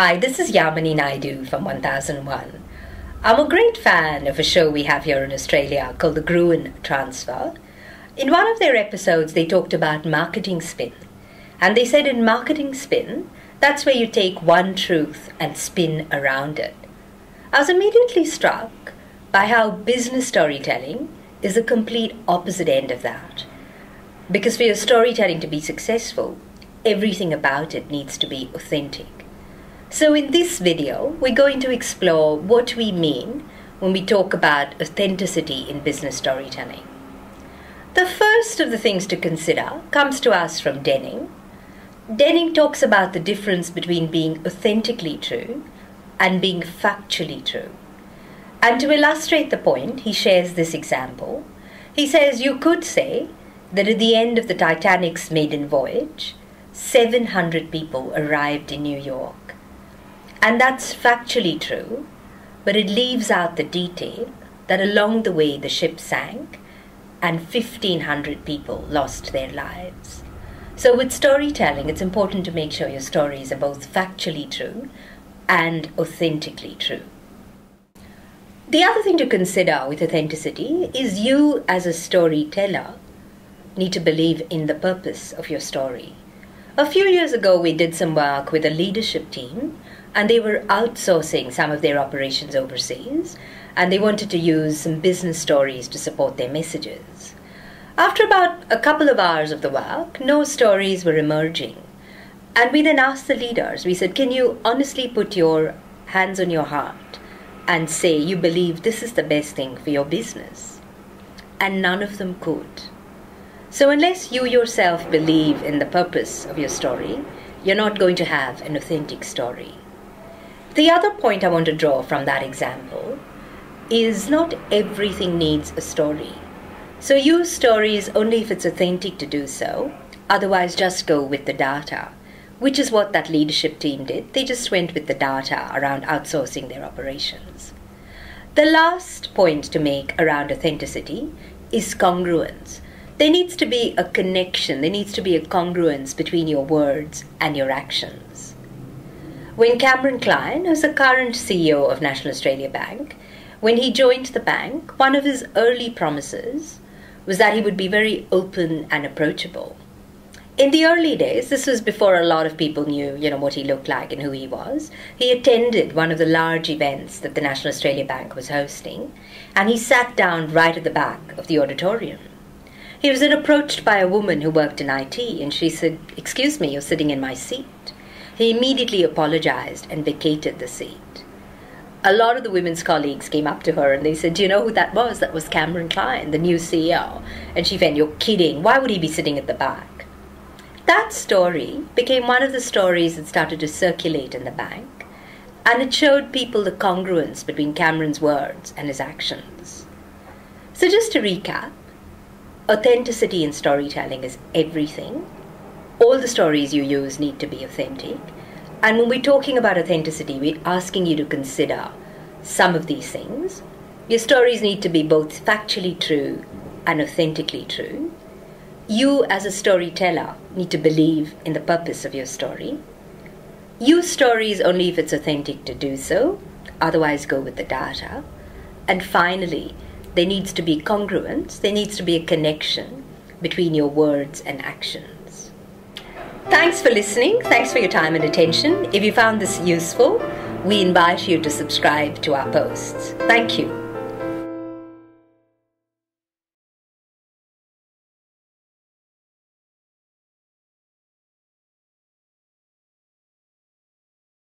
Hi, this is Yamini from 1001. I'm a great fan of a show we have here in Australia called The Gruen Transfer. In one of their episodes, they talked about marketing spin. And they said in marketing spin, that's where you take one truth and spin around it. I was immediately struck by how business storytelling is the complete opposite end of that. Because for your storytelling to be successful, everything about it needs to be authentic. So in this video, we're going to explore what we mean when we talk about authenticity in business storytelling. The first of the things to consider comes to us from Denning. Denning talks about the difference between being authentically true and being factually true. And to illustrate the point, he shares this example. He says you could say that at the end of the Titanic's maiden voyage, 700 people arrived in New York. And that's factually true, but it leaves out the detail that along the way the ship sank and 1,500 people lost their lives. So with storytelling, it's important to make sure your stories are both factually true and authentically true. The other thing to consider with authenticity is you as a storyteller need to believe in the purpose of your story. A few years ago, we did some work with a leadership team, and they were outsourcing some of their operations overseas, and they wanted to use some business stories to support their messages. After about a couple of hours of the work, no stories were emerging. And we then asked the leaders, we said, can you honestly put your hands on your heart and say you believe this is the best thing for your business? And none of them could. So unless you yourself believe in the purpose of your story, you're not going to have an authentic story. The other point I want to draw from that example is not everything needs a story. So use stories only if it's authentic to do so, otherwise just go with the data, which is what that leadership team did. They just went with the data around outsourcing their operations. The last point to make around authenticity is congruence. There needs to be a connection, there needs to be a congruence between your words and your actions. When Cameron Klein, who's the current CEO of National Australia Bank, when he joined the bank, one of his early promises was that he would be very open and approachable. In the early days, this was before a lot of people knew, what he looked like and who he was. He attended one of the large events that the National Australia Bank was hosting, and he sat down right at the back of the auditorium. He was then approached by a woman who worked in IT, and she said, "Excuse me, you're sitting in my seat." He immediately apologized and vacated the seat. A lot of the women's colleagues came up to her and they said, "Do you know who that was? That was Cameron Klein, the new CEO." And she went, "You're kidding. Why would he be sitting at the back?" That story became one of the stories that started to circulate in the bank, and it showed people the congruence between Cameron's words and his actions. So just to recap, authenticity in storytelling is everything. All the stories you use need to be authentic. And when we're talking about authenticity, we're asking you to consider some of these things. Your stories need to be both factually true and authentically true. You as a storyteller need to believe in the purpose of your story. Use stories only if it's authentic to do so, otherwise go with the data. And finally, there needs to be congruence, there needs to be a connection between your words and actions. Thanks for listening, thanks for your time and attention. If you found this useful, we invite you to subscribe to our posts. Thank you.